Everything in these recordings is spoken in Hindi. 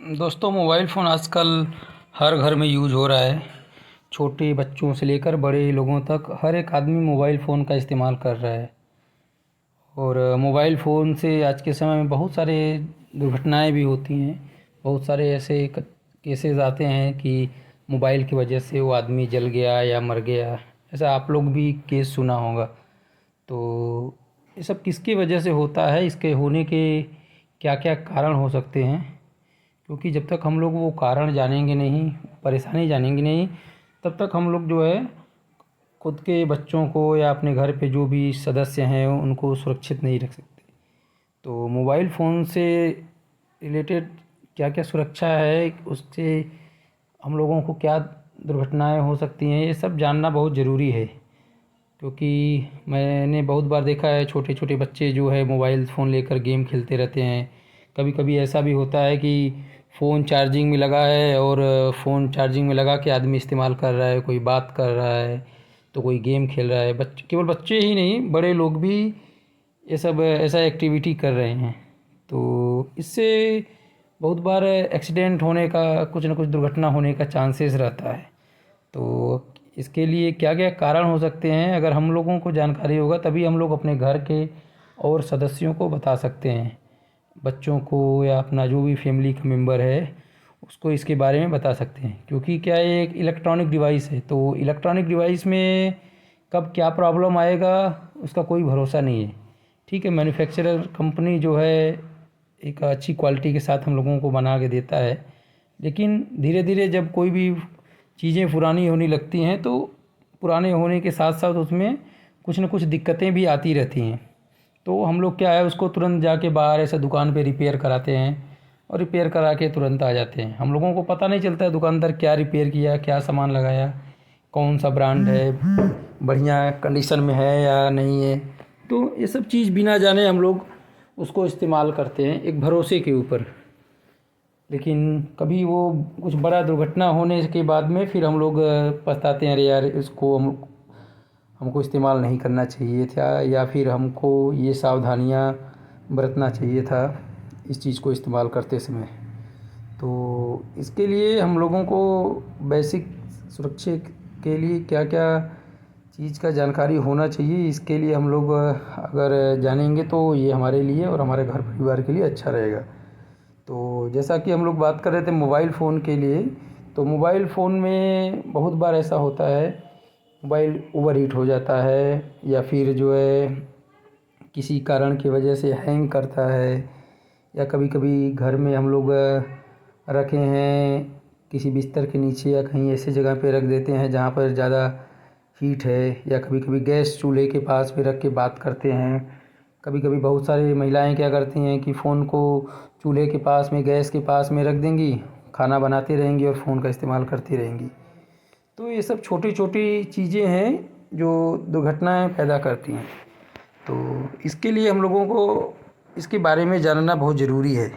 दोस्तों, मोबाइल फ़ोन आजकल हर घर में यूज़ हो रहा है। छोटे बच्चों से लेकर बड़े लोगों तक हर एक आदमी मोबाइल फ़ोन का इस्तेमाल कर रहा है। और मोबाइल फ़ोन से आज के समय में बहुत सारे दुर्घटनाएं भी होती हैं। बहुत सारे ऐसे केसेस आते हैं कि मोबाइल की वजह से वो आदमी जल गया या मर गया। ऐसा आप लोग भी केस सुना होगा। तो ये सब किसकी वजह से होता है, इसके होने के क्या क्या कारण हो सकते हैं? क्योंकि जब तक हम लोग वो कारण जानेंगे नहीं, परेशानी जानेंगे नहीं, तब तक हम लोग जो है खुद के बच्चों को या अपने घर पे जो भी सदस्य हैं उनको सुरक्षित नहीं रख सकते। तो मोबाइल फ़ोन से रिलेटेड क्या क्या सुरक्षा है, उससे हम लोगों को क्या दुर्घटनाएं हो सकती हैं, ये सब जानना बहुत ज़रूरी है। क्योंकि मैंने बहुत बार देखा है छोटे छोटे बच्चे जो है मोबाइल फ़ोन लेकर गेम खेलते रहते हैं। कभी कभी ऐसा भी होता है कि फ़ोन चार्जिंग में लगा है और फ़ोन चार्जिंग में लगा के आदमी इस्तेमाल कर रहा है, कोई बात कर रहा है तो कोई गेम खेल रहा है। केवल बच्चे ही नहीं, बड़े लोग भी ये सब ऐसा एक्टिविटी कर रहे हैं। तो इससे बहुत बार एक्सीडेंट होने का, कुछ ना कुछ दुर्घटना होने का चांसेस रहता है। तो इसके लिए क्या क्या कारण हो सकते हैं, अगर हम लोगों को जानकारी होगा तभी हम लोग अपने घर के और सदस्यों को बता सकते हैं। बच्चों को या अपना जो भी फैमिली का मेंबर है उसको इसके बारे में बता सकते हैं। क्योंकि क्या है, एक इलेक्ट्रॉनिक डिवाइस है, तो इलेक्ट्रॉनिक डिवाइस में कब क्या प्रॉब्लम आएगा उसका कोई भरोसा नहीं है। ठीक है, मैन्युफैक्चरर कंपनी जो है एक अच्छी क्वालिटी के साथ हम लोगों को बना के देता है, लेकिन धीरे धीरे जब कोई भी चीज़ें पुरानी होने लगती हैं तो पुराने होने के साथ साथ उसमें कुछ न कुछ दिक्कतें भी आती रहती हैं। तो हम लोग क्या है, उसको तुरंत जाके बाहर ऐसे दुकान पे रिपेयर कराते हैं और रिपेयर करा के तुरंत आ जाते हैं। हम लोगों को पता नहीं चलता है दुकानदार क्या रिपेयर किया, क्या सामान लगाया, कौन सा ब्रांड है, बढ़िया कंडीशन में है या नहीं है। तो ये सब चीज़ बिना जाने हम लोग उसको इस्तेमाल करते हैं एक भरोसे के ऊपर। लेकिन कभी वो कुछ बड़ा दुर्घटना होने के बाद में फिर हम लोग पछताते हैं, अरे यार इसको हमको इस्तेमाल नहीं करना चाहिए था, या फिर हमको ये सावधानियाँ बरतना चाहिए था इस चीज़ को इस्तेमाल करते समय। तो इसके लिए हम लोगों को बेसिक सुरक्षा के लिए क्या क्या चीज़ का जानकारी होना चाहिए, इसके लिए हम लोग अगर जानेंगे तो ये हमारे लिए और हमारे घर परिवार के लिए अच्छा रहेगा। तो जैसा कि हम लोग बात कर रहे थे मोबाइल फ़ोन के लिए, तो मोबाइल फ़ोन में बहुत बार ऐसा होता है मोबाइल ओवर हीट हो जाता है, या फिर जो है किसी कारण की वजह से हैंग करता है, या कभी कभी घर में हम लोग रखे हैं किसी बिस्तर के नीचे या कहीं ऐसे जगह पे रख देते हैं जहाँ पर ज़्यादा हीट है, या कभी कभी गैस चूल्हे के पास भी रख के बात करते हैं। कभी कभी बहुत सारी महिलाएं क्या करती हैं कि फ़ोन को चूल्हे के पास में, गैस के पास में रख देंगी, खाना बनाती रहेंगी और फ़ोन का इस्तेमाल करती रहेंगी। तो ये सब छोटी छोटी चीज़ें हैं जो दुर्घटनाएं पैदा करती हैं। तो इसके लिए हम लोगों को इसके बारे में जानना बहुत ज़रूरी है।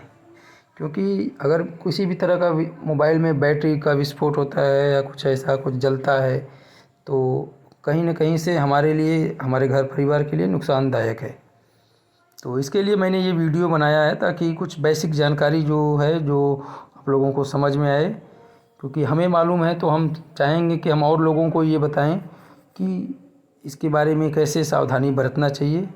क्योंकि अगर किसी भी तरह का मोबाइल में बैटरी का विस्फोट होता है या कुछ ऐसा कुछ जलता है तो कहीं ना कहीं से हमारे लिए, हमारे घर परिवार के लिए नुकसानदायक है। तो इसके लिए मैंने ये वीडियो बनाया है ताकि कुछ बेसिक जानकारी जो है जो आप लोगों को समझ में आए। क्योंकि हमें मालूम है तो हम चाहेंगे कि हम और लोगों को ये बताएं कि इसके बारे में कैसे सावधानी बरतना चाहिए।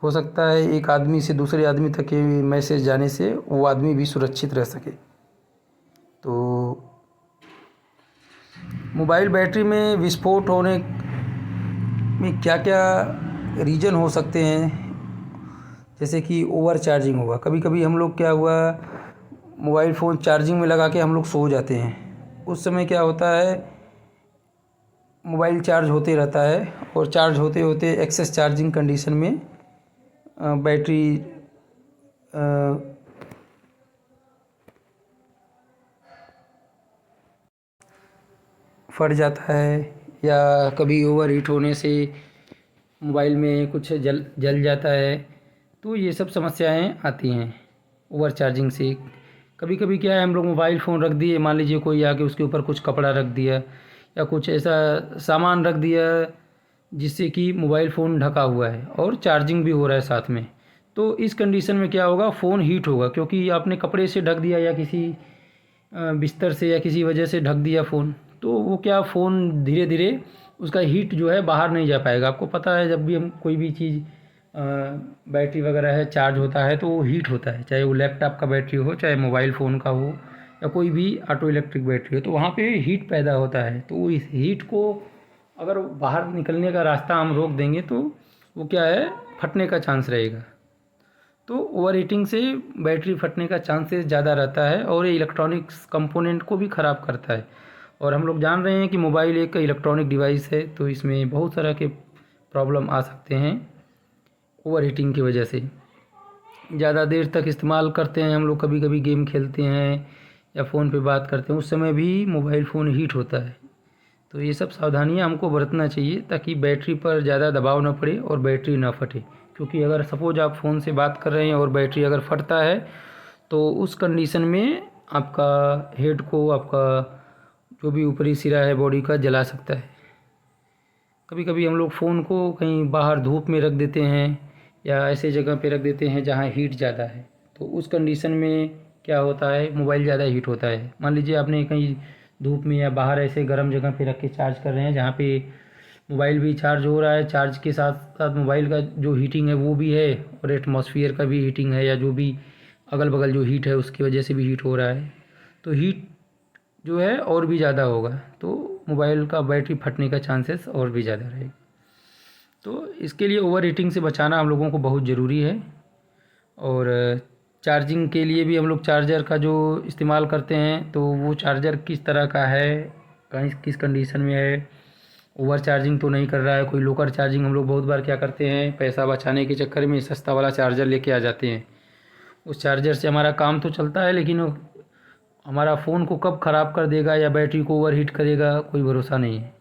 हो सकता है एक आदमी से दूसरे आदमी तक ये मैसेज जाने से वो आदमी भी सुरक्षित रह सके। तो मोबाइल बैटरी में विस्फोट होने में क्या क्या रीज़न हो सकते हैं, जैसे कि ओवर चार्जिंग होगा। कभी कभी हम लोग क्या हुआ, मोबाइल फ़ोन चार्जिंग में लगा के हम लोग सो जाते हैं। उस समय क्या होता है, मोबाइल चार्ज होते रहता है और चार्ज होते होते एक्सेस चार्जिंग कंडीशन में बैटरी फट जाता है, या कभी ओवर हीट होने से मोबाइल में कुछ जल जल जाता है। तो ये सब समस्याएं आती हैं ओवर चार्जिंग से। कभी कभी क्या है, हम लोग मोबाइल फ़ोन रख दिए, मान लीजिए कोई आके उसके ऊपर कुछ कपड़ा रख दिया या कुछ ऐसा सामान रख दिया जिससे कि मोबाइल फ़ोन ढका हुआ है और चार्जिंग भी हो रहा है साथ में। तो इस कंडीशन में क्या होगा, फ़ोन हीट होगा, क्योंकि आपने कपड़े से ढक दिया या किसी बिस्तर से या किसी वजह से ढक दिया फ़ोन, तो वो क्या फ़ोन धीरे धीरे उसका हीट जो है बाहर नहीं जा पाएगा। आपको पता है जब भी हम कोई भी चीज़ बैटरी वगैरह है चार्ज होता है तो वो हीट होता है, चाहे वो लैपटॉप का बैटरी हो, चाहे मोबाइल फ़ोन का हो, या कोई भी ऑटो इलेक्ट्रिक बैटरी हो, तो वहाँ पे हीट पैदा होता है। तो इस हीट को अगर बाहर निकलने का रास्ता हम रोक देंगे तो वो क्या है, फटने का चांस रहेगा। तो ओवर हीटिंग से बैटरी फटने का चांसेस ज़्यादा रहता है और ये इलेक्ट्रॉनिक्स कंपोनेंट को भी ख़राब करता है। और हम लोग जान रहे हैं कि मोबाइल एक इलेक्ट्रॉनिक डिवाइस है, तो इसमें बहुत तरह के प्रॉब्लम आ सकते हैं ओवर हीटिंग की वजह से। ज़्यादा देर तक इस्तेमाल करते हैं हम लोग, कभी कभी गेम खेलते हैं या फ़ोन पे बात करते हैं, उस समय भी मोबाइल फ़ोन हीट होता है। तो ये सब सावधानियां हमको बरतना चाहिए ताकि बैटरी पर ज़्यादा दबाव ना पड़े और बैटरी ना फटे। क्योंकि अगर सपोज आप फ़ोन से बात कर रहे हैं और बैटरी अगर फटता है तो उस कंडीशन में आपका हेड को, आपका जो भी ऊपरी सिरा है बॉडी का, जला सकता है। कभी कभी हम लोग फ़ोन को कहीं बाहर धूप में रख देते हैं या ऐसे जगह पे रख देते हैं जहाँ हीट ज़्यादा है, तो उस कंडीशन में क्या होता है, मोबाइल ज़्यादा हीट होता है। मान लीजिए आपने कहीं धूप में या बाहर ऐसे गर्म जगह पे रख के चार्ज कर रहे हैं जहाँ पे मोबाइल भी चार्ज हो रहा है, चार्ज के साथ साथ मोबाइल का जो हीटिंग है वो भी है, और एटमॉस्फेयर का भी हीटिंग है, या जो भी अगल बगल जो हीट है उसकी वजह से भी हीट हो रहा है, तो हीट जो है और भी ज़्यादा होगा, तो मोबाइल का बैटरी फटने का चांसेस और भी ज़्यादा रहेगा। तो इसके लिए ओवर हीटिंग से बचाना हम लोगों को बहुत ज़रूरी है। और चार्जिंग के लिए भी हम लोग चार्जर का जो इस्तेमाल करते हैं तो वो चार्जर किस तरह का है, कहीं किस कंडीशन में है, ओवर चार्जिंग तो नहीं कर रहा है। कोई लोकल चार्जिंग हम लोग बहुत बार क्या करते हैं, पैसा बचाने के चक्कर में सस्ता वाला चार्जर लेके आ जाते हैं। उस चार्जर से हमारा काम तो चलता है लेकिन हमारा फ़ोन को कब ख़राब कर देगा या बैटरी को ओवर हीट करेगा कोई भरोसा नहीं है।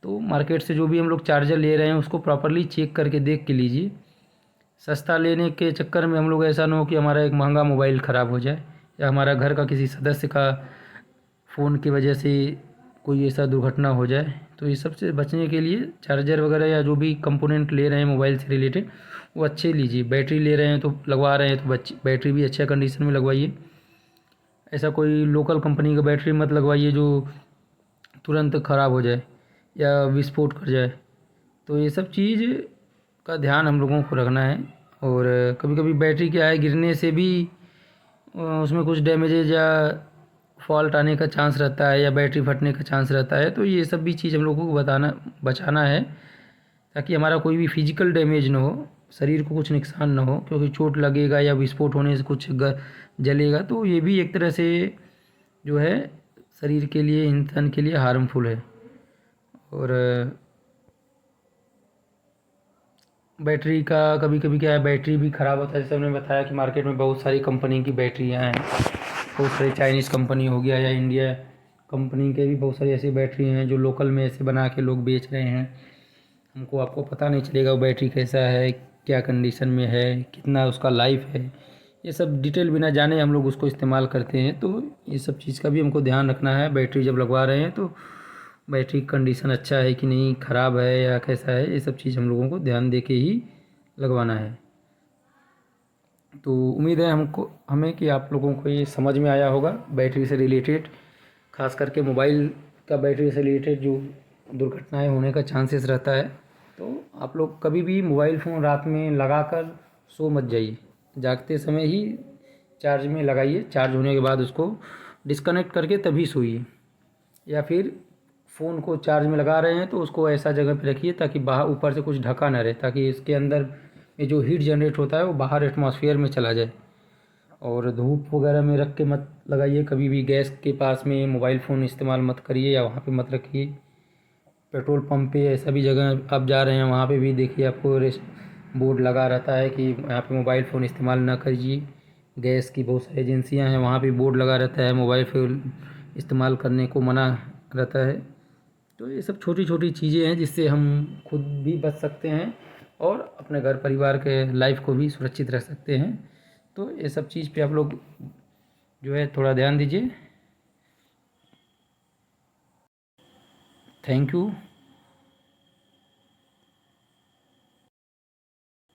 तो मार्केट से जो भी हम लोग चार्जर ले रहे हैं उसको प्रॉपरली चेक करके देख के लीजिए। सस्ता लेने के चक्कर में हम लोग ऐसा ना हो कि हमारा एक महंगा मोबाइल ख़राब हो जाए या हमारा घर का किसी सदस्य का फ़ोन की वजह से कोई ऐसा दुर्घटना हो जाए। तो ये सब से बचने के लिए चार्जर वगैरह या जो भी कंपोनेंट ले रहे हैं मोबाइल से रिलेटेड वो अच्छे लीजिए। बैटरी ले रहे हैं तो लगवा रहे हैं तो बैटरी भी अच्छे कंडीशन में लगवाइए। ऐसा कोई लोकल कंपनी का बैटरी मत लगवाइए जो तुरंत ख़राब हो जाए या विस्फोट कर जाए। तो ये सब चीज़ का ध्यान हम लोगों को रखना है। और कभी कभी बैटरी क्या है, गिरने से भी उसमें कुछ डैमेजेज या फॉल्ट आने का चांस रहता है या बैटरी फटने का चांस रहता है। तो ये सब भी चीज़ हम लोगों को बचाना है ताकि हमारा कोई भी फिजिकल डैमेज ना हो, शरीर को कुछ नुकसान ना हो, क्योंकि चोट लगेगा या विस्फोट होने से कुछ जलेगा तो ये भी एक तरह से जो है शरीर के लिए, इंसान के लिए हार्मफुल है। और बैटरी का कभी कभी क्या है, बैटरी भी ख़राब होता है। जैसे हमने बताया कि मार्केट में बहुत सारी कंपनी की बैटरियाँ हैं, बहुत सारी चाइनीज़ कंपनी हो गया या इंडिया कंपनी के भी बहुत सारी ऐसी बैटरी हैं जो लोकल में ऐसे बना के लोग बेच रहे हैं। हमको आपको पता नहीं चलेगा वो बैटरी कैसा है, क्या कंडीशन में है, कितना उसका लाइफ है, ये सब डिटेल बिना जाने हम लोग उसको इस्तेमाल करते हैं। तो ये सब चीज़ का भी हमको ध्यान रखना है। बैटरी जब लगवा रहे हैं तो बैटरी कंडीशन अच्छा है कि नहीं, ख़राब है या कैसा है, ये सब चीज़ हम लोगों को ध्यान दे के ही लगवाना है। तो उम्मीद है हमें कि आप लोगों को ये समझ में आया होगा बैटरी से रिलेटेड, ख़ास करके मोबाइल का बैटरी से रिलेटेड जो दुर्घटनाएं होने का चांसेस रहता है। तो आप लोग कभी भी मोबाइल फ़ोन रात में लगाकर सो मत जाइए, जागते समय ही चार्ज में लगाइए, चार्ज होने के बाद उसको डिस्कनेक्ट करके तभी सोइए। या फिर फ़ोन को चार्ज में लगा रहे हैं तो उसको ऐसा जगह पे रखिए ताकि बाहर ऊपर से कुछ ढका ना रहे, ताकि इसके अंदर में जो हीट जनरेट होता है वो बाहर एटमॉस्फेयर में चला जाए। और धूप वगैरह में रख के मत लगाइए, कभी भी गैस के पास में मोबाइल फ़ोन इस्तेमाल मत करिए या वहाँ पे मत रखिए। पेट्रोल पंप पे ऐसा भी जगह आप जा रहे हैं वहाँ पे भी देखिए आपको बोर्ड लगा रहता है कि यहाँ पे मोबाइल फ़ोन इस्तेमाल ना कीजिए। गैस की बहुत सारी एजेंसियाँ हैं, वहाँ पे बोर्ड लगा रहता है मोबाइल फ़ोन इस्तेमाल करने को मना रहता है। तो ये सब छोटी छोटी चीज़ें हैं जिससे हम खुद भी बच सकते हैं और अपने घर परिवार के लाइफ को भी सुरक्षित रख सकते हैं। तो ये सब चीज़ पे आप लोग जो है थोड़ा ध्यान दीजिए। Thank you.